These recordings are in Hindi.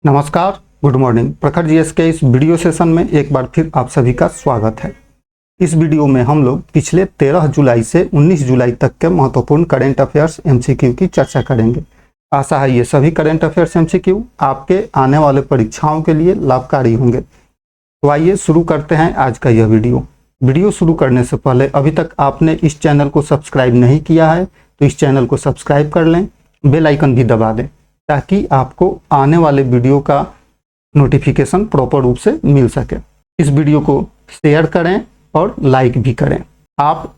नमस्कार, गुड मॉर्निंग। प्रखर जीएस के इस वीडियो सेशन में एक बार फिर आप सभी का स्वागत है। इस वीडियो में हम लोग पिछले 13 जुलाई से 19 जुलाई तक के महत्वपूर्ण करेंट अफेयर्स एमसीक्यू की चर्चा करेंगे। आशा है ये सभी करेंट अफेयर्स एमसीक्यू आपके आने वाले परीक्षाओं के लिए लाभकारी होंगे। तो आइए शुरू करते हैं आज का यह वीडियो शुरू करने से पहले अभी तक आपने इस चैनल को सब्सक्राइब नहीं किया है तो इस चैनल को सब्सक्राइब कर लें, बेल आइकन भी दबा दें ताकि आपको आने वाले वीडियो का नोटिफिकेशन प्रॉपर रूप से मिल सके। इस वीडियो को शेयर करें और लाइक भी करें। आप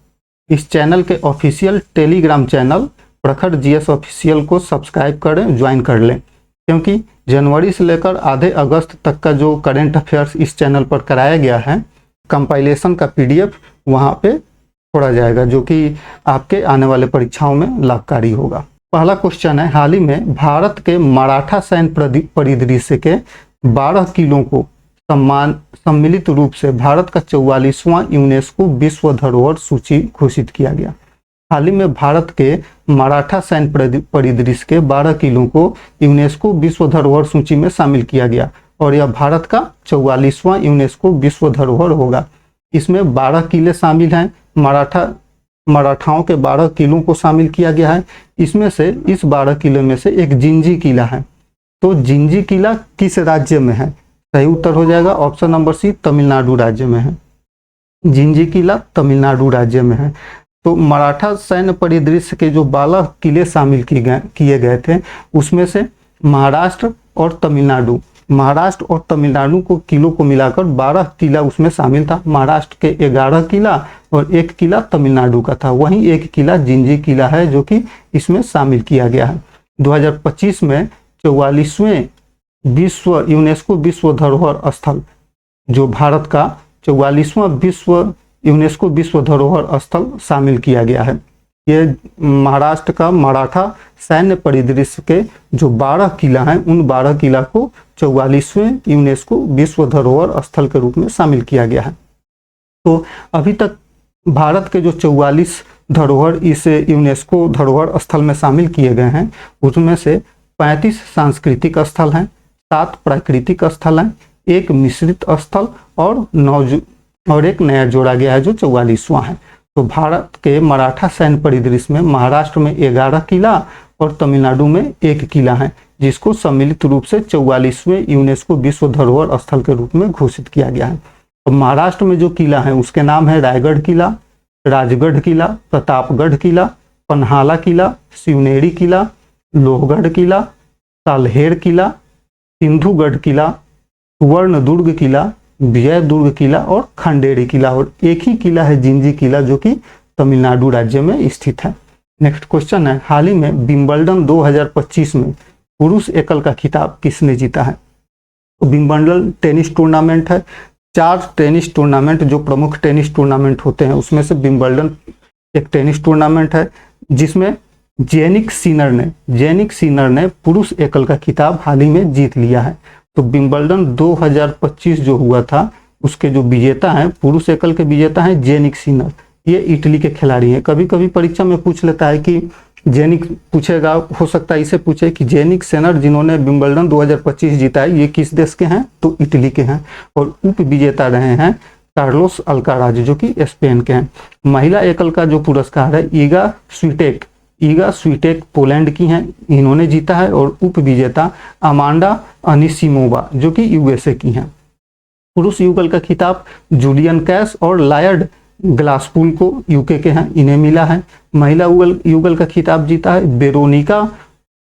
इस चैनल के ऑफिशियल टेलीग्राम चैनल प्रखर जीएस ऑफिशियल को सब्सक्राइब करें, ज्वाइन कर लें, क्योंकि जनवरी से लेकर आधे अगस्त तक का जो करेंट अफेयर्स इस चैनल पर कराया गया है, कंपाइलेशन का पीडीएफ वहाँ पे छोड़ा जाएगा, जो कि आपके आने वाले परीक्षाओं में लाभकारी होगा। पहला क्वेश्चन है, हाल ही में भारत के मराठा सैन्य परिदृश्य के 12 किलों को सम्मिलित रूप से भारत का 44वां यूनेस्को विश्व धरोहर सूची घोषित किया गया। हाल ही में भारत के मराठा सैन्य परिदृश्य के 12 किलों को यूनेस्को विश्व धरोहर सूची में शामिल किया गया और यह भारत का 44वां यूनेस्को विश्व धरोहर होगा। इसमें 12 किले शामिल हैं। मराठाओं के 12 किलों को शामिल किया गया है। इसमें से इस 12 किले में से एक जिंजी किला है। तो जिंजी किला किस राज्य में है? सही उत्तर हो जाएगा ऑप्शन नंबर सी, तमिलनाडु राज्य में है। जिंजी किला तमिलनाडु राज्य में है। तो मराठा सैन्य परिदृश्य के जो 12 किले शामिल किए गए थे, उसमें से महाराष्ट्र और तमिलनाडु को किलों को मिलाकर 12 किला उसमें शामिल था। महाराष्ट्र के 11 किला और एक किला तमिलनाडु का था। वहीं एक किला जिंजी किला है जो कि इसमें शामिल किया गया है। 2025 में 44वें यूनेस्को विश्व धरोहर स्थल, जो भारत का 44वां यूनेस्को विश्व धरोहर स्थल शामिल किया गया है। ये महाराष्ट्र का मराठा सैन्य परिदृश्य के जो 12 किला हैं, उन 12 किला को 44वें यूनेस्को विश्व धरोहर स्थल के रूप में शामिल किया गया है। तो अभी तक भारत के जो 44 धरोहर इस यूनेस्को धरोहर स्थल में शामिल किए गए हैं, उसमें से 35 सांस्कृतिक स्थल हैं, 7 प्राकृतिक स्थल हैं, एक मिश्रित स्थल और एक नया जोड़ा गया है जो 44वां है। तो भारत के मराठा सैन्य परिदृश्य में महाराष्ट्र में 11 किला और तमिलनाडु में 1 किला है, जिसको सम्मिलित रूप से 44वें यूनेस्को विश्व धरोहर स्थल के रूप में घोषित किया गया है। तो महाराष्ट्र में जो किला है उसके नाम है रायगढ़ किला, राजगढ़ किला, प्रतापगढ़ किला, पन्हाला किला, शिवनेरी किला, लोहगढ़ किला, सालहेर किला, सिंधुगढ़ किला, सुवर्ण दुर्ग किला, विजय दुर्ग किला और खंडेरी किला, और एक ही किला है जिंजी किला जो कि तमिलनाडु राज्य में स्थित है। नेक्स्ट क्वेश्चन है, हाल ही में विंबलडन 2025 में पुरुष एकल का खिताब किसने जीता है? तो विंबलडन टेनिस टूर्नामेंट है। 4 टेनिस टूर्नामेंट जो प्रमुख टेनिस टूर्नामेंट होते हैं उसमें से विंबलडन एक टेनिस टूर्नामेंट है, जिसमें जेनिक सिनर ने पुरुष एकल का खिताब हाल ही में जीत लिया है। तो विंबलडन 2025 जो हुआ था उसके जो विजेता हैं, पुरुष एकल के विजेता हैं जेनिक सिनर। ये इटली के खिलाड़ी हैं। कभी कभी परीक्षा में पूछ लेता है कि जेनिक पूछेगा, हो सकता है इसे पूछे कि जेनिक सिनर जिन्होंने विंबलडन 2025 जीता है, ये किस देश के हैं? तो इटली के हैं। और उप विजेता रहे हैं कार्लोस अल्काराज जो कि स्पेन के हैं। महिला एकल का जो पुरस्कार है ईगा स्वीटेक पोलैंड की हैं, इन्होंने जीता है। और उप विजेता अमांडा अनिसिमोवा जो कि यूएसए की हैं। पुरुष युगल का खिताब जूलियन कैश और लायर्ड ग्लासपुल को यूके के हैं, इन्हें मिला है। महिला युगल का खिताब जीता है वेरोनिका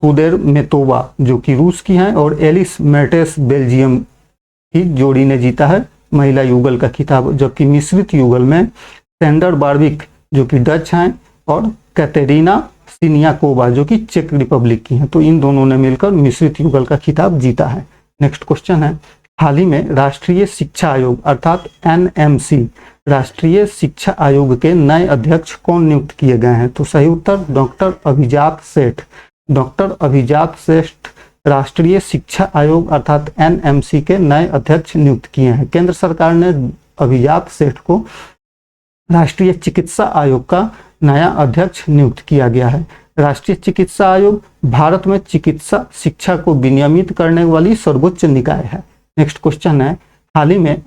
कुदेरमेतोवा जो कि रूस की हैं, और एलिस मेर्टेस बेल्जियम की जोड़ी ने जीता है महिला युगल का खिताब। जबकि मिश्रित युगल में सेंडर बार्विक जो कि डच हैं और कैटेरिना सिनियाकोवा जो कि चेक रिपब्लिक की हैं। तो इन दोनों ने मिलकर मिश्रित युगल का खिताब जीता है। नेक्स्ट क्वेश्चन है, हाल ही में राष्ट्रीय शिक्षा आयोग अर्थात एनएमसी राष्ट्रीय शिक्षा आयोग के नए अध्यक्ष कौन नियुक्त किए गए हैं? तो सही उत्तर डॉक्टर अभिजात सेठ राष्ट्रीय शिक्षा आयोग अर्थात एनएमसी के नए अध्यक्ष नियुक्त किए हैं। केंद्र सरकार ने अभिजात सेठ को राष्ट्रीय चिकित्सा आयोग का नया अध्यक्ष नियुक्त किया गया है। राष्ट्रीय चिकित्सा आयोग भारत में चिकित्सा शिक्षा को विनियमित करने वाली सर्वोच्च निकाय है। नेक्स्ट क्वेश्चन है, हाल ही में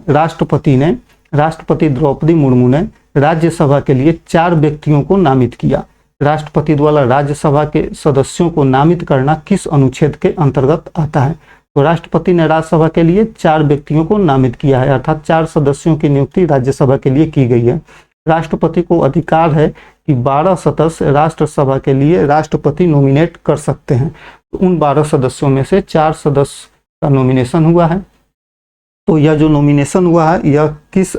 राष्ट्रपति द्रौपदी मुर्मू ने राज्यसभा के लिए 4 व्यक्तियों को नामित किया। राष्ट्रपति द्वारा राज्यसभा के सदस्यों को नामित करना किस अनुच्छेद के अंतर्गत आता है? तो राष्ट्रपति ने राज्यसभा के लिए 4 व्यक्तियों को नामित किया है, अर्थात 4 सदस्यों की नियुक्ति राज्यसभा के लिए की गई है। राष्ट्रपति को अधिकार है कि 12 सदस्य राष्ट्रसभा के लिए राष्ट्रपति नॉमिनेट कर सकते हैं। तो उन 12 सदस्यों में से 4 सदस्य का नॉमिनेशन हुआ है। तो यह जो नॉमिनेशन हुआ है यह किस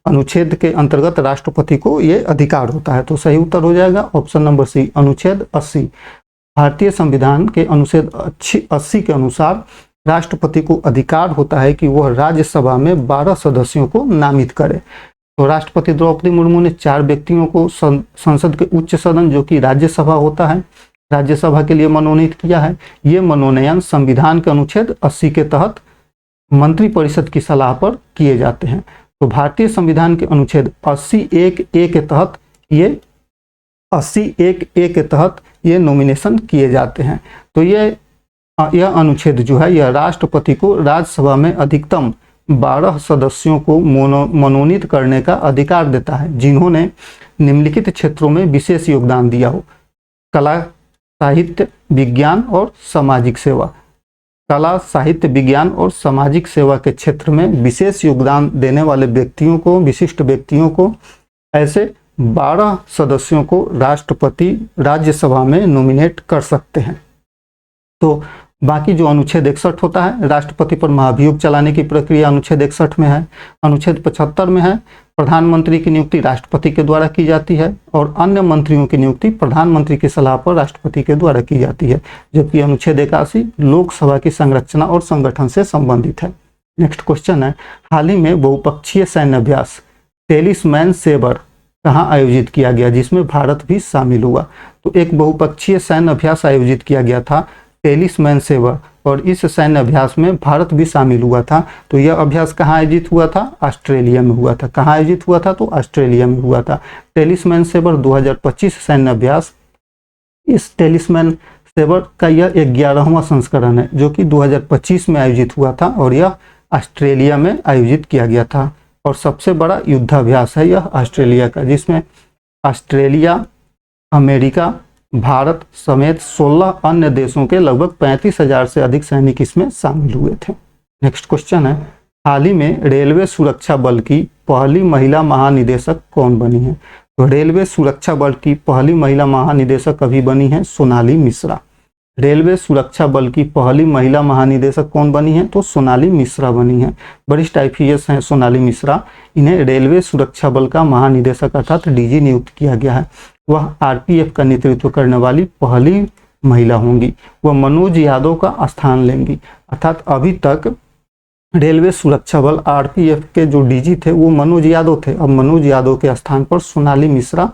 अनुच्छेद के अंतर्गत राष्ट्रपति को यह अधिकार होता है? तो सही उत्तर हो जाएगा ऑप्शन नंबर सी, अनुच्छेद 80। भारतीय संविधान के अनुच्छेद 80 के अनुसार राष्ट्रपति को अधिकार होता है कि वह राज्यसभा में 12 सदस्यों को नामित करे। तो राष्ट्रपति द्रौपदी मुर्मू ने 4 व्यक्तियों को संसद के उच्च सदन जो कि राज्यसभा होता है, राज्यसभा के लिए मनोनीत किया है। ये मनोनयन संविधान के अनुच्छेद 80 के तहत मंत्रिपरिषद की सलाह पर किए जाते हैं। तो भारतीय संविधान के अनुच्छेद 80(1)(a) के तहत ये 80(1)(a) के तहत ये नॉमिनेशन किए जाते हैं। तो यह अनुच्छेद जो है यह राष्ट्रपति को राज्यसभा में अधिकतम 12 सदस्यों को मनोनीत करने का अधिकार देता है जिन्होंने निम्नलिखित क्षेत्रों में विशेष योगदान दिया हो: कला, साहित्य, विज्ञान और सामाजिक सेवा। कला, साहित्य, विज्ञान और सामाजिक सेवा के क्षेत्र में विशेष योगदान देने वाले व्यक्तियों को, विशिष्ट व्यक्तियों को, ऐसे 12 सदस्यों को राष्ट्रपति राज्यसभा में नॉमिनेट कर सकते हैं। तो बाकी जो अनुच्छेद 61 होता है, राष्ट्रपति पर महाभियोग चलाने की प्रक्रिया अनुच्छेद 61 में है। अनुच्छेद 75 में है, प्रधानमंत्री की नियुक्ति राष्ट्रपति के द्वारा की जाती है और अन्य मंत्रियों की नियुक्ति प्रधानमंत्री की सलाह पर राष्ट्रपति के द्वारा की जाती है। जबकि अनुच्छेद 81 लोकसभा की संरचना और संगठन से संबंधित है। नेक्स्ट क्वेश्चन है, हाल ही में बहुपक्षीय सैन्य अभ्यास टेलिस्मैन सेबर कहाँ आयोजित किया गया जिसमें भारत भी शामिल हुआ? तो एक बहुपक्षीय सैन्य अभ्यास आयोजित किया गया था टेलिस्मैन सेबर, और इस सैन्य अभ्यास में भारत भी शामिल हुआ था। तो यह अभ्यास कहाँ आयोजित हुआ था? ऑस्ट्रेलिया में हुआ था। कहाँ आयोजित हुआ था? तो ऑस्ट्रेलिया में हुआ था। टेलिस्मैन सेबर 2025 सैन्य अभ्यास, इस टेलिस्मैन सेबर का यह 11वां संस्करण है जो कि 2025 में आयोजित हुआ था और यह ऑस्ट्रेलिया में आयोजित किया गया था। और सबसे बड़ा युद्धाभ्यास है यह ऑस्ट्रेलिया का, जिसमें ऑस्ट्रेलिया, अमेरिका, भारत समेत 16 अन्य देशों के लगभग 35,000 से अधिक सैनिक इसमें शामिल हुए थे। नेक्स्ट क्वेश्चन है, हाल ही में रेलवे सुरक्षा बल की पहली महिला महानिदेशक कौन बनी है? तो रेलवे सुरक्षा बल की पहली महिला महानिदेशक अभी बनी है सोनाली मिश्रा। रेलवे सुरक्षा बल की पहली महिला महानिदेशक कौन बनी है? तो सोनाली मिश्रा बनी है। वरिष्ठ IPS हैं सोनाली मिश्रा। इन्हें रेलवे सुरक्षा बल का महानिदेशक अर्थात DG नियुक्त किया गया है। वह RPF का नेतृत्व करने वाली पहली महिला होंगी। वह मनोज यादव का स्थान लेंगी, अर्थात अभी तक रेलवे सुरक्षा बल RPF के जो DG थे वो मनोज यादव थे। अब मनोज यादव के स्थान पर सोनाली मिश्रा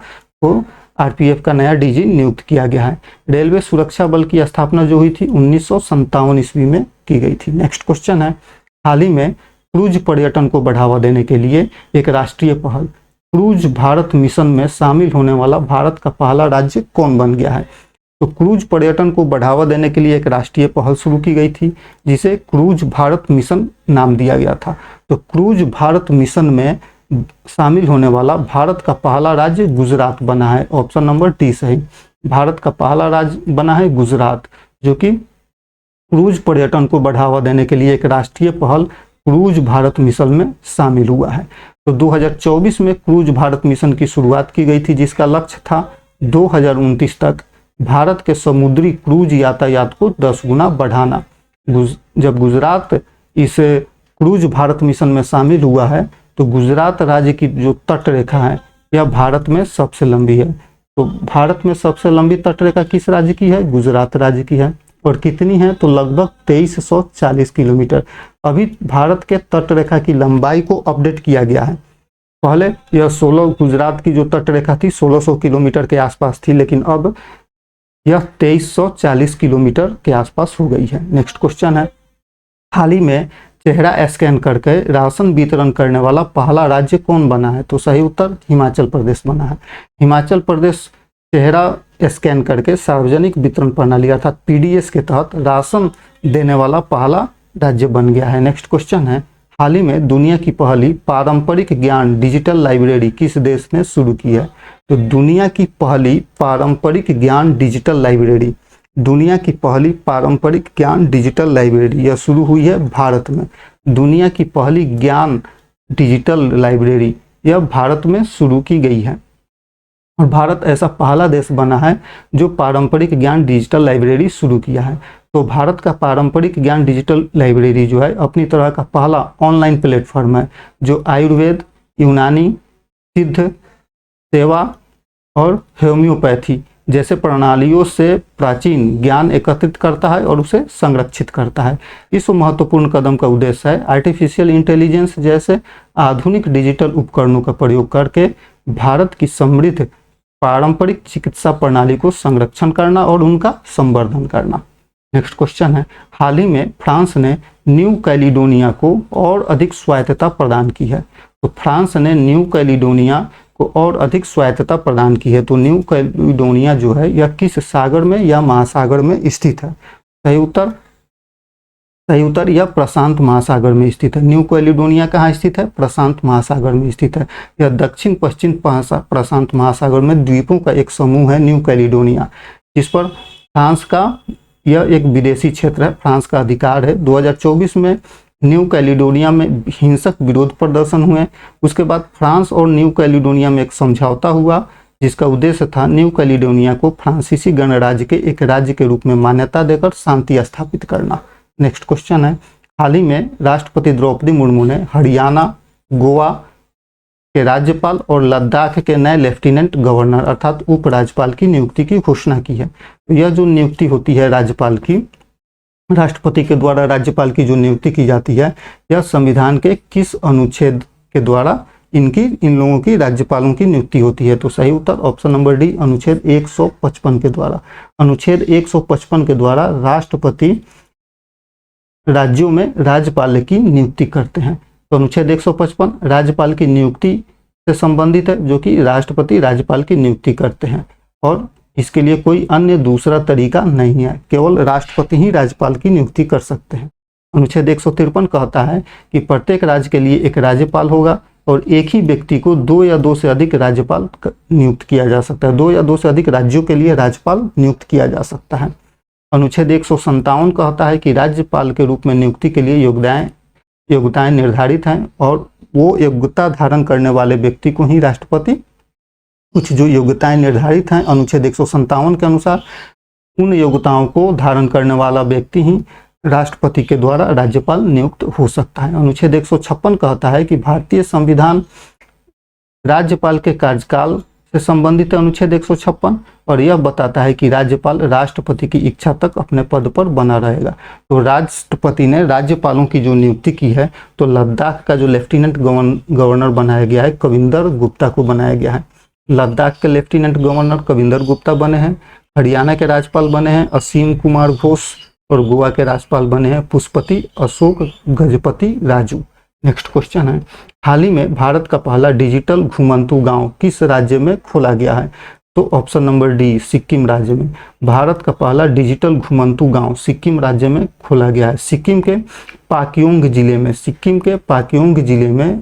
को RPF का नया DG नियुक्त किया गया है। रेलवे सुरक्षा बल की स्थापना जो हुई थी 1957 ईस्वी में की गई थी। नेक्स्ट क्वेश्चन है, हाल ही में क्रूज पर्यटन को बढ़ावा देने के लिए एक राष्ट्रीय पहल क्रूज भारत मिशन में शामिल होने वाला भारत का पहला राज्य कौन बन गया है? तो क्रूज पर्यटन को बढ़ावा देने के लिए एक राष्ट्रीय पहल शुरू की गई थी जिसे क्रूज भारत मिशन नाम दिया गया था। तो क्रूज भारत मिशन में शामिल होने वाला भारत का पहला राज्य गुजरात बना है। ऑप्शन नंबर डी सही, भारत का पहला राज्य बना है गुजरात, जो कि क्रूज पर्यटन को बढ़ावा देने के लिए एक राष्ट्रीय पहल क्रूज भारत मिशन में शामिल हुआ है। तो 2024 में क्रूज भारत मिशन की शुरुआत की गई थी जिसका लक्ष्य था 2029 तक भारत के समुद्री क्रूज यातायात को 10 गुना बढ़ाना। जब गुजरात इस क्रूज भारत मिशन में शामिल हुआ है तो गुजरात राज्य की जो तट रेखा है यह भारत में सबसे लंबी है। तो भारत में सबसे लंबी तट रेखा किस राज्य की है? गुजरात राज्य की है। और कितनी है? तो लगभग 2340 किलोमीटर। अभी भारत के तट रेखा की लंबाई को अपडेट किया गया है। पहले यह 16 गुजरात की जो तट रेखा थी 1600 किलोमीटर के आसपास थी, लेकिन अब यह 2340 किलोमीटर के आसपास हो गई है। नेक्स्ट क्वेश्चन है, हाल ही में चेहरा स्कैन करके राशन वितरण करने वाला पहला राज्य कौन बना है? तो सही उत्तर हिमाचल प्रदेश बना है। हिमाचल प्रदेश चेहरा स्कैन करके सार्वजनिक वितरण प्रणाली अर्थात पीडीएस के तहत राशन देने वाला पहला राज्य बन गया है। नेक्स्ट क्वेश्चन है, हाल ही में दुनिया की पहली पारंपरिक ज्ञान डिजिटल लाइब्रेरी किस देश ने शुरू की है? तो दुनिया की पहली पारंपरिक ज्ञान डिजिटल लाइब्रेरी, दुनिया की पहली पारंपरिक ज्ञान डिजिटल लाइब्रेरी यह शुरू हुई है भारत में। दुनिया की पहली ज्ञान डिजिटल लाइब्रेरी यह भारत में शुरू की गई है और भारत ऐसा पहला देश बना है जो पारंपरिक ज्ञान डिजिटल लाइब्रेरी शुरू किया है। तो भारत का पारंपरिक ज्ञान डिजिटल लाइब्रेरी जो है अपनी तरह का पहला ऑनलाइन प्लेटफॉर्म है जो आयुर्वेद, यूनानी, सिद्ध सेवा और होम्योपैथी जैसे प्रणालियों से प्राचीन ज्ञान एकत्रित करता है और उसे संरक्षित करता है। इस महत्वपूर्ण कदम का उद्देश्य है आर्टिफिशियल इंटेलिजेंस जैसे आधुनिक डिजिटल उपकरणों का प्रयोग करके भारत की समृद्ध पारंपरिक चिकित्सा प्रणाली को संरक्षण करना और उनका संवर्धन करना। नेक्स्ट क्वेश्चन है, हाल ही में फ्रांस ने न्यू कैलिडोनिया को और अधिक स्वायत्तता प्रदान की है। तो फ्रांस ने न्यू कैलिडोनिया को और अधिक स्वायत्तता प्रदान की है। तो न्यू कैलिडोनिया जो है यह किस सागर में या महासागर में स्थित है? सही उत्तर यह प्रशांत महासागर में स्थित है। न्यू कैलिडोनिया कहाँ स्थित है? प्रशांत महासागर में स्थित है। यह दक्षिण पश्चिम प्रशांत महासागर में द्वीपों का एक समूह है न्यू कैलिडोनिया, जिस पर फ्रांस का यह एक विदेशी क्षेत्र है, फ्रांस का अधिकार है। 2024 में न्यू कैलिडोनिया में हिंसक विरोध प्रदर्शन हुए। उसके बाद फ्रांस और न्यू कैलिडोनिया में एक समझौता हुआ जिसका उद्देश्य था न्यू कैलिडोनिया को फ्रांसीसी गणराज्य के एक राज्य के रूप में मान्यता देकर शांति स्थापित करना। नेक्स्ट क्वेश्चन है, हाल ही में राष्ट्रपति द्रौपदी मुर्मू ने हरियाणा, गोवा के राज्यपाल और लद्दाख के नए लेफ्टिनेंट गवर्नर अर्थात उपराज्यपाल की नियुक्ति की घोषणा की है। तो यह जो नियुक्ति होती है राज्यपाल की, राष्ट्रपति के द्वारा राज्यपाल की जो नियुक्ति की जाती है यह संविधान के किस अनुच्छेद के द्वारा इन लोगों की राज्यपालों की नियुक्ति होती है? तो सही उत्तर ऑप्शन नंबर डी, अनुच्छेद 155 के द्वारा। अनुच्छेद 155 के द्वारा राष्ट्रपति राज्यों में राज्यपाल की नियुक्ति करते हैं। तो अनुच्छेद 155 राज्यपाल की नियुक्ति से संबंधित है, जो कि राष्ट्रपति राज्यपाल की नियुक्ति करते हैं और इसके लिए कोई अन्य दूसरा तरीका नहीं है, केवल राष्ट्रपति ही राज्यपाल की नियुक्ति कर सकते हैं। अनुच्छेद 153 कहता है कि प्रत्येक राज्य के लिए एक राज्यपाल होगा और एक ही व्यक्ति को 2 या 2 से अधिक राज्यपाल नियुक्त किया जा सकता है। 2 या 2 से अधिक राज्यों के लिए राज्यपाल नियुक्त किया जा सकता है। अनुच्छेद 157 कहता है कि राज्यपाल के रूप में नियुक्ति के लिए योग्यताएं निर्धारित हैं और वो योग्यता धारण करने वाले व्यक्ति को ही राष्ट्रपति, कुछ जो योग्यताएं निर्धारित हैं अनुच्छेद 157 के अनुसार, उन योग्यताओं को धारण करने वाला व्यक्ति ही राष्ट्रपति के द्वारा राज्यपाल नियुक्त हो सकता है। अनुच्छेद 156 कहता है कि भारतीय संविधान राज्यपाल के कार्यकाल से संबंधित है अनुच्छेद 156 और यह बताता है कि राज्यपाल राष्ट्रपति की इच्छा तक अपने पद पर बना रहेगा। तो राष्ट्रपति ने राज्यपालों की जो नियुक्ति की है तो लद्दाख का जो लेफ्टिनेंट गवर्नर बनाया गया है कविंदर गुप्ता को बनाया गया है। लद्दाख के लेफ्टिनेंट गवर्नर कविंदर गुप्ता बने हैं। हरियाणा के राज्यपाल बने हैं असीम कुमार घोष और गोवा के राज्यपाल बने हैं पुष्पति अशोक गजपति राजू। नेक्स्ट क्वेश्चन है, हाल ही में भारत का पहला डिजिटल घुमंतू गांव किस राज्य में खोला गया है? तो ऑप्शन नंबर डी, सिक्किम राज्य में। भारत का पहला डिजिटल घुमंतू गांव सिक्किम राज्य में खोला गया है। सिक्किम के पाक्योंग जिले में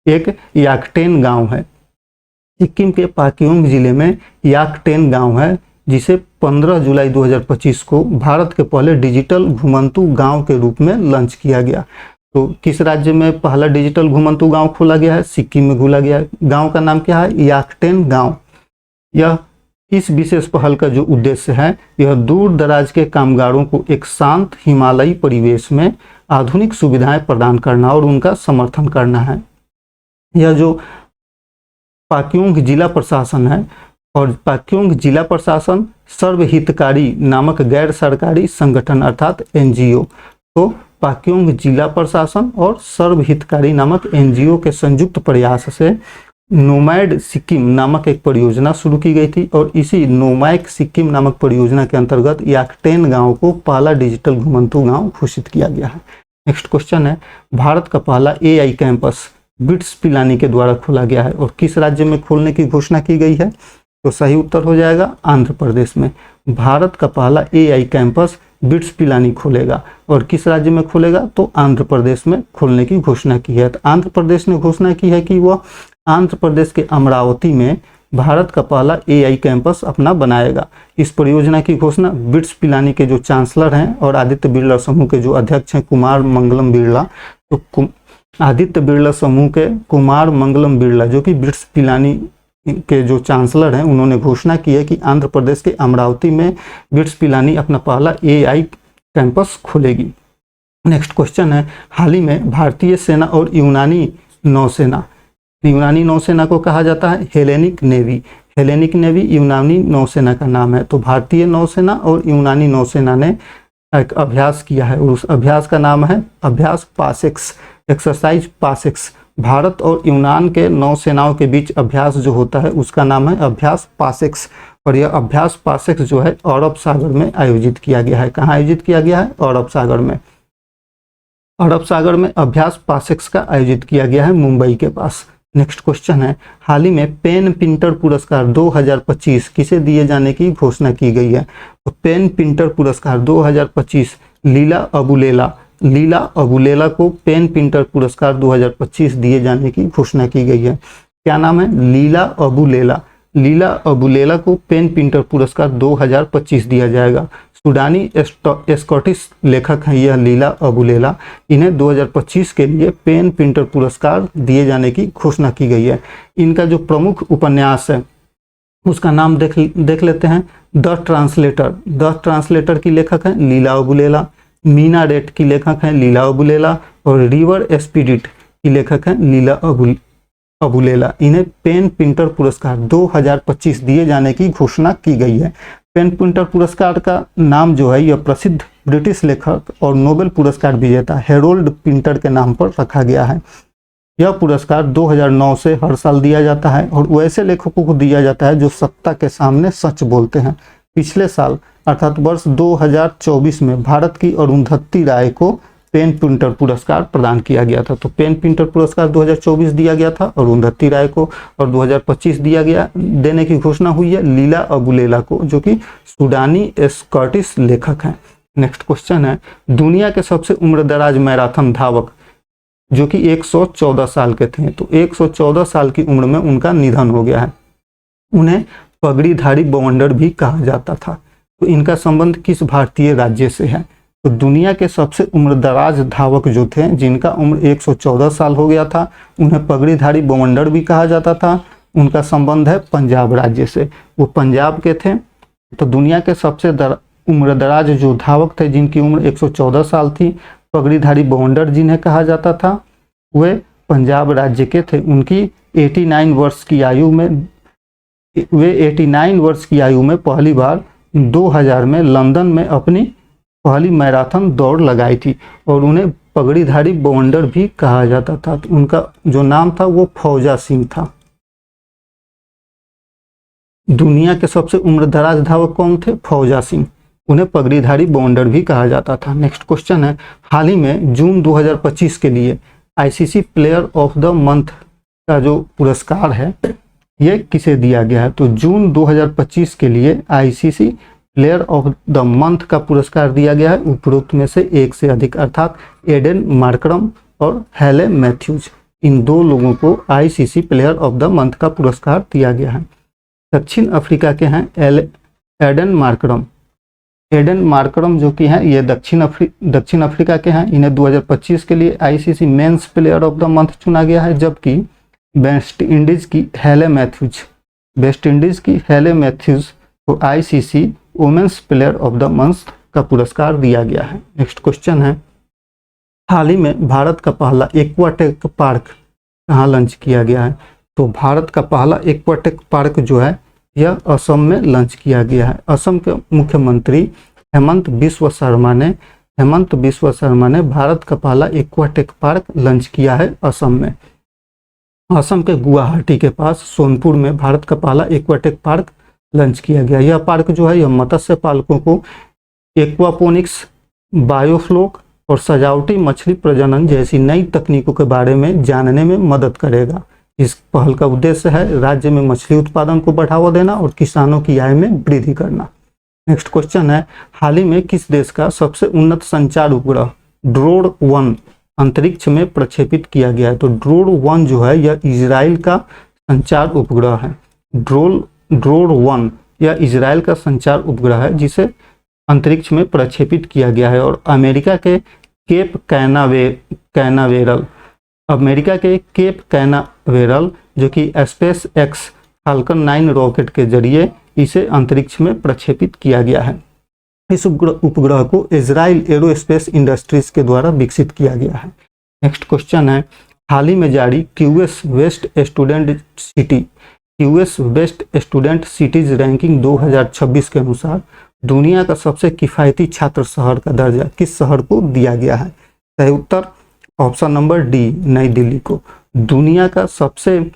एक याकटेन गांव है। सिक्किम के पाक्योंग जिले में याकटेन गांव है जिसे 15 जुलाई 2025 को भारत के पहले डिजिटल घुमंतू गांव के रूप में लॉन्च किया गया। तो किस राज्य में पहला डिजिटल घुमंतू गांव खोला गया है? सिक्किम में खोला गया है। गांव का नाम क्या है? याकटेन गांव। यह इस विशेष पहल का जो उद्देश्य है यह दूर दराज के कामगारों को एक शांत हिमालयी परिवेश में आधुनिक सुविधाएं प्रदान करना और उनका समर्थन करना है। यह जो पाक्योंग जिला प्रशासन है और पाक्योंग जिला प्रशासन सर्वहितकारी नामक गैर सरकारी संगठन अर्थात एनजीओ, तो पाक्योंग जिला प्रशासन और सर्वहितकारी नामक एनजीओ के संयुक्त प्रयास से नोमैड सिक्किम नामक एक परियोजना शुरू की गई थी और इसी नोमैक सिक्किम नामक परियोजना के अंतर्गत याकटेन गांव को पहला डिजिटल घुमंतू गांव घोषित किया गया है। नेक्स्ट क्वेश्चन है, भारत का पहला एआई कैंपस बिट्स पिलानी के द्वारा खोला गया है और किस राज्य में खोलने की घोषणा की गई है? तो सही उत्तर हो जाएगा आंध्र प्रदेश में। भारत का पहला AI कैंपस बिट्स पिलानी खोलेगा, और किस राज्य में खोलेगा, तो आंध्र प्रदेश में खोलने की घोषणा की है। तो आंध्र प्रदेश ने घोषणा की है कि वह आंध्र प्रदेश के अमरावती में भारत का पहला AI कैंपस अपना बनाएगा। इस परियोजना की घोषणा बिट्स पिलानी के जो चांसलर हैं और आदित्य बिरला समूह के जो अध्यक्ष हैं कुमार मंगलम बिरला, तो आदित्य बिरला समूह के कुमार मंगलम बिरला जो कि बिट्स पिलानी के जो चांसलर हैं, उन्होंने घोषणा की है कि आंध्र प्रदेश के अमरावती में बिट्स पिलानी अपना पहला AI कैंपस खोलेगी। नेक्स्ट क्वेश्चन है, हाल ही में भारतीय सेना और यूनानी नौसेना को कहा जाता है हेलेनिक नेवी। हेलेनिक नेवी यूनानी नौसेना का नाम है। तो भारतीय नौसेना और यूनानी नौसेना ने एक अभ्यास किया है और उस अभ्यास का नाम है अभ्यास पासेक्स, एक्सरसाइज पासेक्स। भारत और यूनान के नौसेनाओं के बीच अभ्यास जो होता है उसका नाम है अभ्यास पासेक्स, और यह अभ्यास पासेक्स जो है अरब सागर में आयोजित किया गया है। कहाँ आयोजित किया गया है? अरब सागर में। अरब सागर में अभ्यास पासेक्स का आयोजित किया गया है मुंबई के पास। नेक्स्ट क्वेश्चन है, हाल ही में पेन पिंटर पुरस्कार 2025 किसे दिए जाने की घोषणा की गई है? तो पेन पिंटर पुरस्कार 2025 लीला अबुलेला को पेन पिंटर पुरस्कार 2025 दिए जाने की घोषणा की गई है। क्या नाम है? लीला अबुलेला को पेन पिंटर पुरस्कार 2025 दिया जाएगा। सूडानी स्कॉटिश लेखक हैं यह लीला अबुलेला। इन्हें 2025 के लिए पेन पिंटर पुरस्कार दिए जाने की घोषणा की गई है। इनका जो प्रमुख उपन्यास है उसका नाम देख लेते हैं, द ट्रांसलेटर की लेखक हैं लीला अबुलेला। मीना रेट की लेखक हैं लीला अबुलेला, और रिवर एस्पिडिट की लेखक हैं लीला अबुलेला। इन्हें पेन पिंटर पुरस्कार 2025 दिए जाने की घोषणा की गई है। पेन पिंटर पुरस्कार का नाम जो है यह प्रसिद्ध ब्रिटिश लेखक और नोबेल पुरस्कार विजेता हैरोल्ड पिंटर के नाम पर रखा गया है। यह पुरस्कार 2009 से हर साल दिया जाता है और वैसे लेखकों को दिया जाता है जो सत्ता के सामने सच बोलते हैं। पिछले साल अर्थात वर्ष 2024 में भारत की अरुंधति राय को पेन पिंटर पुरस्कार प्रदान किया गया था। तो पेन पिंटर पुरस्कार 2024 दिया गया था अरुंधति राय को, और 2025 देने की घोषणा हुई है लीला अबुलेला को, जो कि सूडानी स्कॉटिश लेखक हैं। नेक्स्ट क्वेश्चन है, दुनिया के सबसे उम्रदराज मैराथन धावक जो कि 114 साल के थे, तो 114 साल की उम्र में उनका निधन हो गया है। उन्हें पगड़ीधारी बवंडर भी कहा जाता था। तो इनका संबंध किस भारतीय राज्य से है? तो दुनिया के सबसे उम्रदराज धावक जो थे जिनका उम्र 114 साल हो गया था, उन्हें पगड़ीधारी बवंडर भी कहा जाता था। उनका संबंध है पंजाब राज्य से, वो पंजाब के थे। तो दुनिया के सबसे उम्रदराज जो धावक थे जिनकी उम्र 114 साल थी, पगड़ीधारी बवंडर जिन्हें कहा जाता था, वे पंजाब राज्य के थे। उनकी 89 वर्ष की आयु में पहली बार 2000 में लंदन में अपनी पहली मैराथन दौड़ लगाई थी, और उन्हें पगड़ीधारी बवंडर भी कहा जाता था। तो उनका जो नाम था वो फौजा सिंह था। दुनिया के सबसे उम्रदराज धावक कौन थे? फौजा सिंह। उन्हें पगड़ीधारी बवंडर भी कहा जाता था। नेक्स्ट क्वेश्चन है, हाल ही में जून 2025 के लिए ICC player of the month का जो पुरस्कार है ये किसे दिया गया है? तो जून 2025 के लिए ICC player of the month का पुरस्कार दिया गया है उपरोक्त में से एक से अधिक, अर्थात एडन मार्करम और हेले मैथ्यूज, इन दो लोगों को ICC player of the month का पुरस्कार दिया गया है। दक्षिण अफ्रीका के हैं एडन मार्करम जो कि हैं ये दक्षिण अफ्रीका के हैं। इन्हें 2025 के लिए ICC men's player of the month चुना गया है, जबकि वेस्ट इंडीज की हेले मैथ्यूज को ICC women's player of the month का पुरस्कार दिया गया है। नेक्स्ट क्वेश्चन है, हाल ही में भारत का पहला एक्वाटेक पार्क कहाँ लॉन्च किया गया है? तो भारत का पहला एक्वाटेक पार्क जो है यह असम में लॉन्च किया गया है। असम के मुख्यमंत्री हेमंत बिस्वा शर्मा ने भारत का पहला एक्वाटेक पार्क लॉन्च किया है असम में। असम के गुवाहाटी के पास सोनपुर में भारत का पहला एक्वाटेक पार्क लॉन्च किया गया। यह पार्क जो है यह मत्स्य पालकों को एक्वापोनिक्स, बायोफ्लोक और सजावटी मछली प्रजनन जैसी नई तकनीकों के बारे में जानने में मदद करेगा। इस पहल का उद्देश्य है राज्य में मछली उत्पादन को बढ़ावा देना और किसानों की आय में वृद्धि करना। नेक्स्ट क्वेश्चन है, हाल ही में किस देश का सबसे उन्नत संचार उपग्रह ड्रोन-1 अंतरिक्ष में प्रक्षेपित किया गया है? तो ड्रोन-1 जो है यह इजराइल का संचार उपग्रह है। ड्रोन-1 यह इजराइल का संचार उपग्रह है जिसे अंतरिक्ष में प्रक्षेपित किया गया है और अमेरिका के केप कैनावेरल जो कि स्पेस एक्स फाल्कन 9 रॉकेट के जरिए इसे अंतरिक्ष में प्रक्षेपित किया गया है। इस उपग्रह को इजराइल एरोस्पेस इंडस्ट्रीज के द्वारा विकसित किया गया है। नेक्स्ट क्वेश्चन है, हाल ही में जारी QS best student cities ranking 2026 के अनुसार दुनिया का सबसे किफ़ायती छात्र शहर का दर्जा किस शहर को दिया गया है? सही उत्तर ऑप्शन नंबर डी, नई दिल्ली को दुनिया का सबसे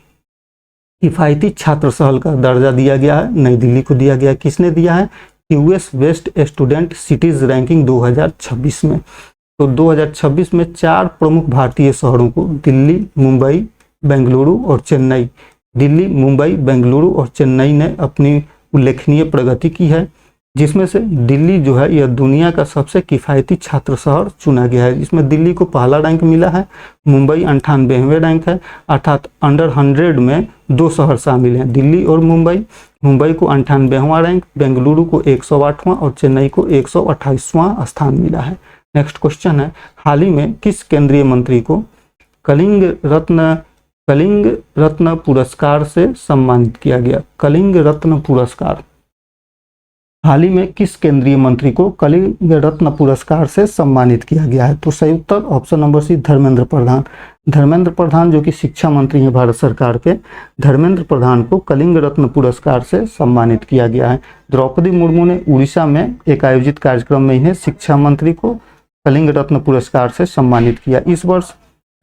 किफ़ायती छात्र शहर का दर्जा दिया गया है, नई दिल्ली को दिया गया। किसने दिया है? US best student cities ranking 2026 में। तो 2026 में 4 प्रमुख भारतीय शहरों को दिल्ली, मुंबई, बेंगलुरु और चेन्नई ने अपनी उल्लेखनीय प्रगति की है, जिसमें से दिल्ली जो है यह दुनिया का सबसे किफ़ायती छात्र शहर चुना गया है। इसमें दिल्ली को पहला रैंक मिला है, मुंबई 98वें रैंक है, अर्थात अंडर 100 में 2 शहर शामिल हैं, दिल्ली और मुंबई को 98वां रैंक, बेंगलुरु को 108वां और चेन्नई को 128वां स्थान मिला है। नेक्स्ट क्वेश्चन है, हाल ही में किस केंद्रीय मंत्री को कलिंग रत्न पुरस्कार से सम्मानित किया गया? कलिंग रत्न पुरस्कार, हाल ही में किस केंद्रीय मंत्री को कलिंग रत्न पुरस्कार से सम्मानित किया गया है? तो सही उत्तर ऑप्शन नंबर सी, धर्मेंद्र प्रधान जो कि शिक्षा मंत्री हैं भारत सरकार के, धर्मेंद्र प्रधान को कलिंग रत्न पुरस्कार से सम्मानित किया गया है। द्रौपदी मुर्मू ने उड़ीसा में एक आयोजित कार्यक्रम में इन्हें शिक्षा मंत्री को कलिंग रत्न पुरस्कार से सम्मानित किया। इस वर्ष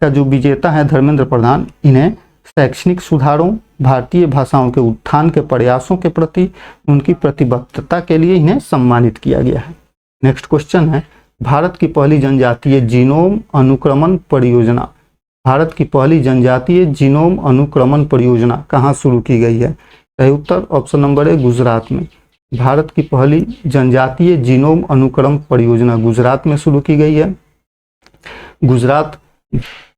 का जो विजेता है धर्मेंद्र प्रधान, इन्हें शैक्षणिक सुधारों, भारतीय भाषाओं के उत्थान के प्रयासों के प्रति उनकी प्रतिबद्धता के लिए इन्हें सम्मानित किया गया है। नेक्स्ट क्वेश्चन है, भारत की पहली जनजातीय जीनोम अनुक्रमण परियोजना कहाँ शुरू की गई है? सही उत्तर ऑप्शन नंबर ए, गुजरात में। भारत की पहली जनजातीय जीनोम अनुक्रमण परियोजना गुजरात में शुरू की गई है। गुजरात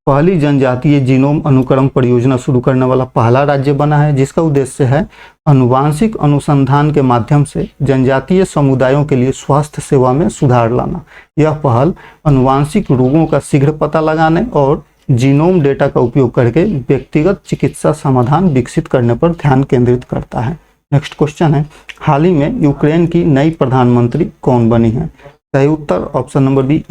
पहली जनजातीय जीनोम अनुक्रमण परियोजना शुरू करने वाला पहला राज्य बना है, जिसका उद्देश्य है अनुवांशिक अनुसंधान के माध्यम से जनजातीय समुदायों के लिए स्वास्थ्य सेवा में सुधार लाना। यह पहल अनुवांशिक रोगों का शीघ्र पता लगाने और जीनोम डेटा का उपयोग करके व्यक्तिगत चिकित्सा समाधान विकसित करने पर ध्यान केंद्रित करता है। नेक्स्ट क्वेश्चन है, हाल ही में यूक्रेन की नई प्रधानमंत्री कौन बनी है? सही उत्तर ऑप्शन नंबर बी,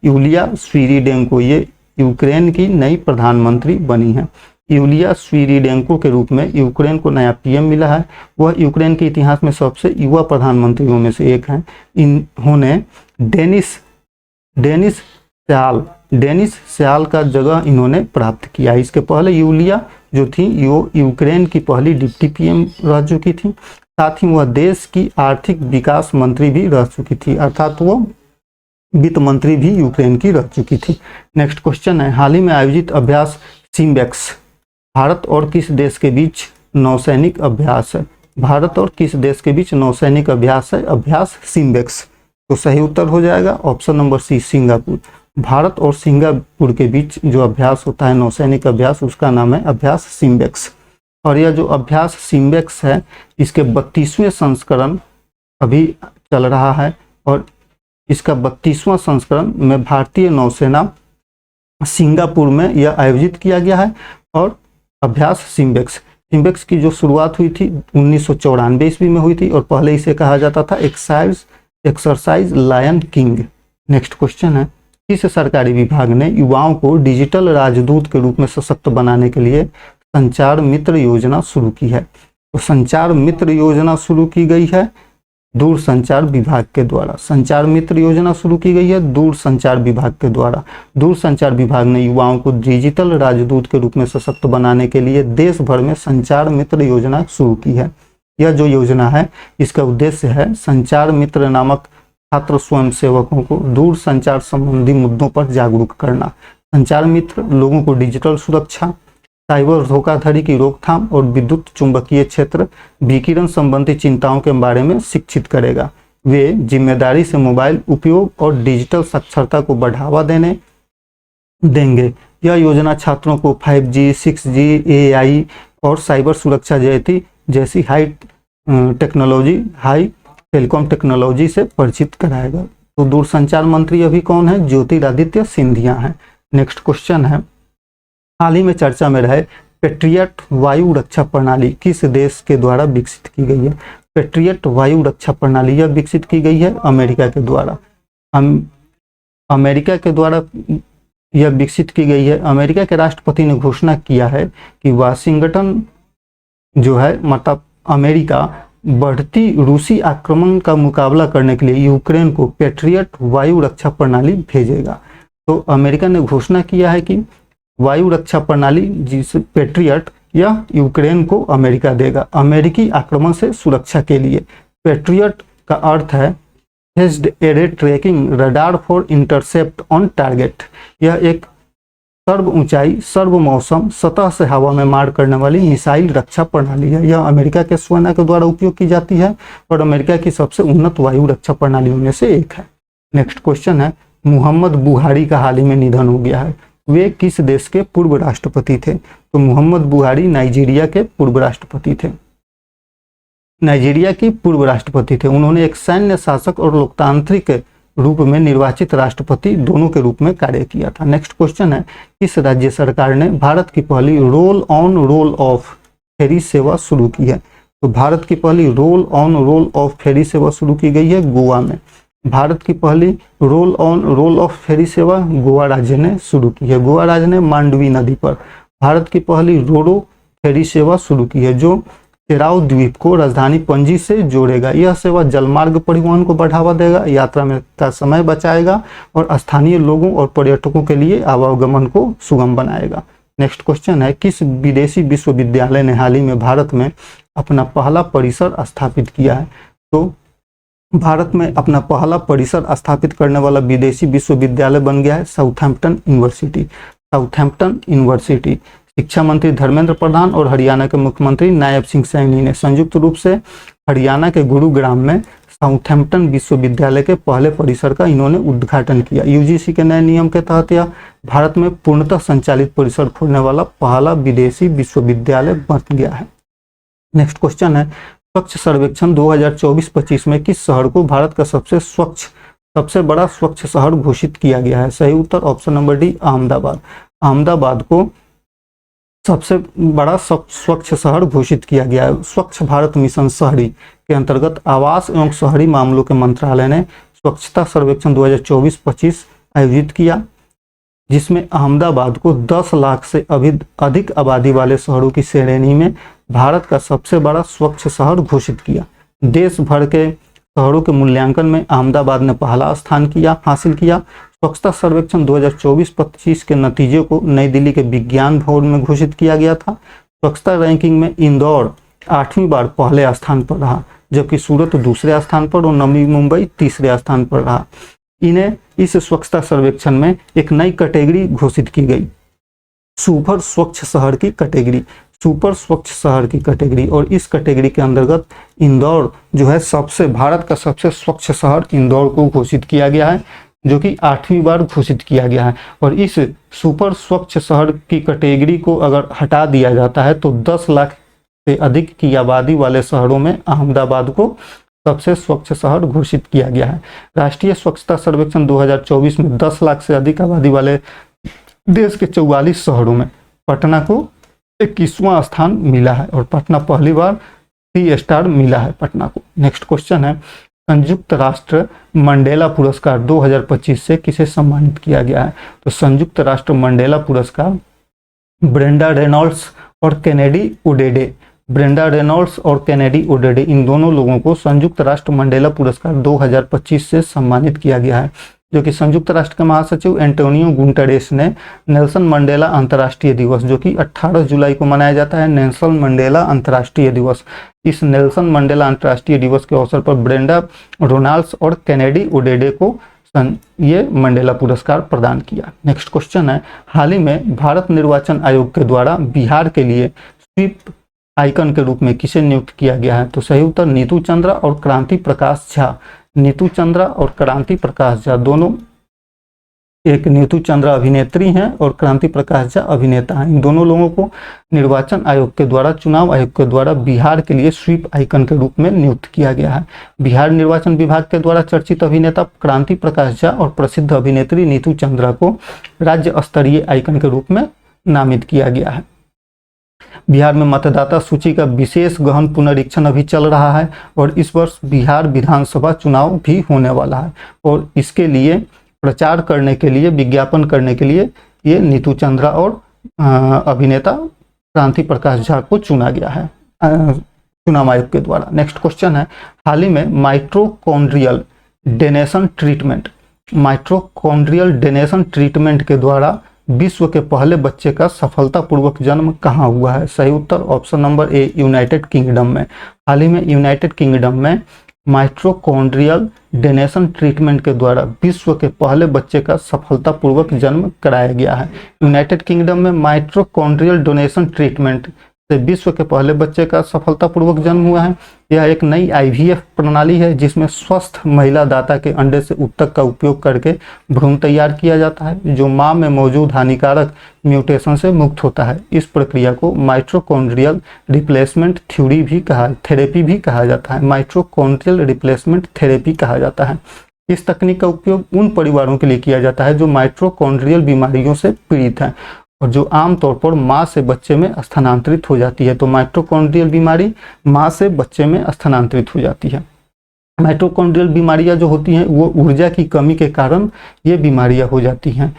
यूलिया स्वीरिडेंको ये यूक्रेन की नई प्रधानमंत्री बनी है। यूलिया स्वीरिडेंको के रूप में यूक्रेन को नया पीएम मिला है। वह यूक्रेन के इतिहास में सबसे युवा प्रधानमंत्रियों में से एक हैं। इन्होंने डेनिस स्याल का जगह इन्होंने प्राप्त किया। इसके पहले यूलिया जो थी यूक्रेन की पहली डिप्टी पीएम रह चुकी थी, साथ ही वह देश की आर्थिक विकास मंत्री भी रह चुकी थी, अर्थात वो वित्त मंत्री भी यूक्रेन की रह चुकी थी। नेक्स्ट क्वेश्चन है, हाल ही में आयोजित अभ्यास सिम्बेक्स भारत और किस देश के बीच नौसैनिक अभ्यास है? भारत और किस देश के बीच नौसैनिक अभ्यास है? अभ्यास सिम्बेक्स। तो सही उत्तर हो जाएगा option number C, Singapore. Bharat और सिंगापुर के बीच जो अभ्यास होता है नौसैनिक अभ्यास, उसका नाम है अभ्यास सिम्बेक्स। और यह जो अभ्यास सिम्बेक्स है, इसके 32वें संस्करण अभी चल रहा है और इसका 32वां संस्करण में भारतीय नौसेना सिंगापुर में यह आयोजित किया गया है। और अभ्यास सिम्बेक्स की जो शुरुआत हुई थी 1994 ईस्वी में हुई थी और पहले इसे कहा जाता था exercise lion king. Next question है, किस सरकारी विभाग ने युवाओं को डिजिटल राजदूत के रूप में सशक्त बनाने के लिए संचार मित्र योजना शुरू की है? तो संचार मित्र योजना शुरू की गई है दूरसंचार विभाग के द्वारा। संचार मित्र योजना शुरू की गई है दूरसंचार विभाग के द्वारा। दूरसंचार विभाग ने युवाओं को डिजिटल राजदूत के रूप में सशक्त बनाने के लिए देश भर में संचार मित्र योजना शुरू की है। यह जो योजना है, इसका उद्देश्य है संचार मित्र नामक छात्र स्वयंसेवकों को दूर संचार संबंधी मुद्दों पर जागरूक करना। संचार मित्र लोगों को डिजिटल सुरक्षा, साइबर धोखाधड़ी की रोकथाम और विद्युत चुंबकीय क्षेत्र विकिरण संबंधी चिंताओं के बारे में शिक्षित करेगा। वे जिम्मेदारी से मोबाइल उपयोग और डिजिटल साक्षरता को बढ़ावा देंगे। यह योजना छात्रों को 5G, 6G, AI और साइबर सुरक्षा जैसी हाई टेलीकॉम टेक्नोलॉजी से परिचित कराएगा। तो दूरसंचार मंत्री अभी कौन है? ज्योतिरादित्य सिंधिया है। नेक्स्ट क्वेश्चन है, हाल ही में चर्चा में रहे पेट्रियट वायु रक्षा प्रणाली किस देश के द्वारा विकसित की गई है? पेट्रियट वायु रक्षा प्रणाली यह विकसित की गई है अमेरिका के द्वारा। अमेरिका के द्वारा यह विकसित की गई है। अमेरिका के राष्ट्रपति ने घोषणा किया है कि वाशिंगटन जो है मतलब अमेरिका बढ़ती रूसी आक्रमण का मुकाबला करने के लिए यूक्रेन को पेट्रियट वायु रक्षा प्रणाली भेजेगा। तो अमेरिका ने घोषणा किया है कि वायु रक्षा प्रणाली जिस पेट्रियट यह यूक्रेन को अमेरिका देगा अमेरिकी आक्रमण से सुरक्षा के लिए। पेट्रियट का अर्थ है phased array tracking radar for intercept on target. यह एक सर्व ऊंचाई, सर्व मौसम, सतह से हवा में मार करने वाली मिसाइल रक्षा प्रणाली है। यह अमेरिका के सेना के द्वारा उपयोग की जाती है और अमेरिका की सबसे उन्नत वायु रक्षा प्रणालियों में से एक है। नेक्स्ट क्वेश्चन है, मोहम्मद बुहारी का हाल ही में निधन हो गया है। वे किस देश के पूर्व राष्ट्रपति थे? तो मोहम्मद बुहारी नाइजीरिया के पूर्व राष्ट्रपति थे। नाइजीरिया की पूर्व राष्ट्रपति थे। उन्होंने एक सैन्य शासक और लोकतांत्रिक रूप में निर्वाचित राष्ट्रपति दोनों के रूप में कार्य किया था। नेक्स्ट क्वेश्चन है, किस राज्य सरकार ने भारत की पहली रोल ऑन रोल ऑफ फेरी सेवा शुरू की है? तो भारत की पहली रोल ऑन रोल ऑफ फेरी सेवा शुरू की गई है गोवा में। भारत की पहली रोल ऑन रोल ऑफ फेरी सेवा गोवा राज्य ने शुरू की है। गोवा राज्य ने मांडवी नदी पर भारत की पहली रोरो फेरी सेवा शुरू की है जो चेराव द्वीप को राजधानी पणजी से जोड़ेगा। यह सेवा जलमार्ग परिवहन को बढ़ावा देगा, यात्रा में का समय बचाएगा और स्थानीय लोगों और पर्यटकों के लिए आवागमन को सुगम बनाएगा। नेक्स्ट क्वेश्चन है, किस विदेशी विश्वविद्यालय ने हाल ही में भारत में अपना पहला परिसर स्थापित किया है? तो भारत में अपना पहला परिसर स्थापित करने वाला विदेशी विश्वविद्यालय बन गया है साउथहैम्पटन यूनिवर्सिटी। साउथहैम्पटन यूनिवर्सिटी शिक्षा मंत्री धर्मेंद्र प्रधान और हरियाणा के मुख्यमंत्री नायब सिंह सैनी ने संयुक्त रूप से हरियाणा के गुरुग्राम में साउथहैम्पटन विश्वविद्यालय के पहले परिसर का इन्होंने उद्घाटन किया। यूजीसी के नए नियम के तहत यह भारत में पूर्णतः संचालित परिसर खोलने वाला पहला विदेशी विश्वविद्यालय बन गया है। नेक्स्ट क्वेश्चन है, स्वच्छ सर्वेक्षण 2024-25 में किस शहर को भारत का सबसे बड़ा स्वच्छ शहर घोषित किया गया है? सही उत्तर option number D, Ahmedabad. Ahmedabad को सबसे बड़ा स्वच्छ शहर घोषित किया गया है। स्वच्छ भारत मिशन शहरी के अंतर्गत आवास एवं शहरी मामलों के मंत्रालय ने स्वच्छता सर्वेक्षण 2024-25 आयोजित किया, जिसमें अहमदाबाद को 10 लाख से अधिक आबादी वाले शहरों की श्रेणी में भारत का सबसे बड़ा स्वच्छ शहर घोषित किया। देश भर के शहरों के मूल्यांकन में अहमदाबाद ने पहला स्थान हासिल किया। स्वच्छता सर्वेक्षण 2024-25 के नतीजे को नई दिल्ली के विज्ञान भवन में घोषित किया गया था। स्वच्छता रैंकिंग में इंदौर 8वीं बार पहले स्थान पर रहा, जबकि सूरत दूसरे स्थान पर और नवी मुंबई तीसरे स्थान पर रहा। इन्हें इस स्वच्छता सर्वेक्षण में एक नई कैटेगरी घोषित की गई, सुपर स्वच्छ शहर की कैटेगरी, सुपर स्वच्छ शहर की कैटेगरी। और इस कैटेगरी के अंतर्गत इंदौर जो है भारत का सबसे स्वच्छ शहर इंदौर को घोषित किया गया है, जो कि 8वीं बार घोषित किया गया है। और इस सुपर स्वच्छ शहर की कैटेगरी को अगर हटा दिया जाता है तो 10 लाख से अधिक की आबादी वाले शहरों में अहमदाबाद को सबसे स्वच्छ शहर घोषित किया गया है। राष्ट्रीय स्वच्छता सर्वेक्षण 2024 में 10 लाख से अधिक आबादी वाले देश के 44 शहरों में पटना को 21वां स्थान मिला है और पटना पहली बार 3 स्टार मिला है पटना को। नेक्स्ट क्वेश्चन है, संयुक्त राष्ट्र मंडेला पुरस्कार 2025 से किसे सम्मानित किया गया है? तो संयुक्त राष्ट्र मंडेला पुरस्कार ब्रेंडा रेनॉल्ड्स और केनेडी ओडेडे, ब्रेंडा रेनॉल्ड्स और केनेडी ओडेडे इन दोनों लोगों को संयुक्त राष्ट्र मंडेला पुरस्कार 2025 से सम्मानित किया गया है, जो कि संयुक्त राष्ट्र के महासचिव एंटोनियो गुटेरेस ने नेल्सन मंडेला अंतर्राष्ट्रीय दिवस, जो कि 18 जुलाई को मनाया जाता है नेल्सन मंडेला अंतर्राष्ट्रीय दिवस। इस नेल्सन मंडेला अंतर्राष्ट्रीय दिवस के अवसर पर ब्रेंडा रेनॉल्ड्स और केनेडी ओडेडे को ये मंडेला पुरस्कार प्रदान किया। नेक्स्ट क्वेश्चन है, हाल ही में भारत निर्वाचन आयोग के द्वारा बिहार के लिए स्वीप आइकन के रूप में किसे नियुक्त किया गया है? तो सही उत्तर नीतू चंद्रा और क्रांति प्रकाश झा। नीतू चंद्रा और क्रांति प्रकाश झा दोनों, एक नीतू चंद्रा अभिनेत्री हैं और क्रांति प्रकाश झा अभिनेता हैं। इन दोनों लोगों को निर्वाचन आयोग के द्वारा, चुनाव आयोग के द्वारा बिहार के लिए स्वीप आइकन के रूप में नियुक्त किया गया है। बिहार निर्वाचन विभाग के द्वारा चर्चित अभिनेता क्रांति प्रकाश झा और प्रसिद्ध अभिनेत्री नीतू चंद्रा को राज्य स्तरीय आइकन के रूप में नामित किया गया है। बिहार में मतदाता सूची का विशेष गहन पुनरीक्षण अभी चल रहा है और इस वर्ष बिहार विधानसभा चुनाव भी होने वाला है और इसके लिए प्रचार करने के लिए, विज्ञापन करने के लिए ये नीतू चंद्रा और अभिनेता क्रांति प्रकाश झा को चुना गया है चुनाव आयोग के द्वारा। नेक्स्ट क्वेश्चन है, हाल ही में माइटोकॉन्ड्रियल डोनेशन ट्रीटमेंट के द्वारा विश्व के पहले बच्चे का सफलतापूर्वक जन्म कहाँ हुआ है? सही उत्तर option number A, United Kingdom में। हाल ही में यूनाइटेड किंगडम में माइटोकॉन्ड्रियल डोनेशन ट्रीटमेंट के द्वारा विश्व के पहले बच्चे का सफलतापूर्वक जन्म कराया गया है। यूनाइटेड किंगडम में माइटोकॉन्ड्रियल डोनेशन ट्रीटमेंट से विश्व के पहले बच्चे का सफलतापूर्वक जन्म हुआ है। यह एक नई IVF प्रणाली है जिसमें स्वस्थ महिला दाता के अंडे से ऊतक का उपयोग करके भ्रूण तैयार किया जाता है जो मां में मौजूद हानिकारक म्यूटेशन से मुक्त होता है। इस प्रक्रिया को माइटोकॉन्ड्रियल रिप्लेसमेंट थेरेपी भी कहा जाता है। माइटोकॉन्ड्रियल रिप्लेसमेंट थेरेपी कहा जाता है। इस तकनीक का उपयोग उन परिवारों के लिए किया जाता है जो माइटोकॉन्ड्रियल बीमारियों से पीड़ित हैं और जो आमतौर पर माँ से बच्चे में स्थानांतरित हो जाती है। तो माइटोकॉन्ड्रियल बीमारी माँ से बच्चे में स्थानांतरित हो जाती है। माइटोकॉन्ड्रियल बीमारियां जो होती हैं वो ऊर्जा की कमी के कारण ये बीमारियां हो जाती हैं,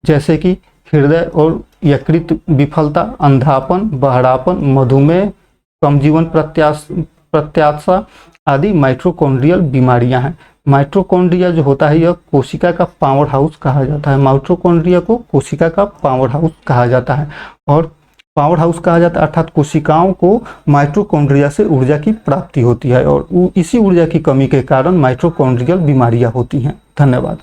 जैसे कि हृदय और यकृत विफलता, अंधापन, बहरापन, मधुमेह, कम जीवन प्रत्याशा आदि माइटोकॉन्ड्रियल बीमारियां हैं। माइटोकॉन्ड्रिया जो होता है यह कोशिका का पावर हाउस कहा जाता है। माइटोकॉन्ड्रिया को कोशिका का पावर हाउस कहा जाता है और पावर हाउस कहा जाता है अर्थात कोशिकाओं को माइटोकॉन्ड्रिया से ऊर्जा की प्राप्ति होती है और इसी ऊर्जा की कमी के कारण माइटोकॉन्ड्रियल बीमारियां होती हैं। धन्यवाद।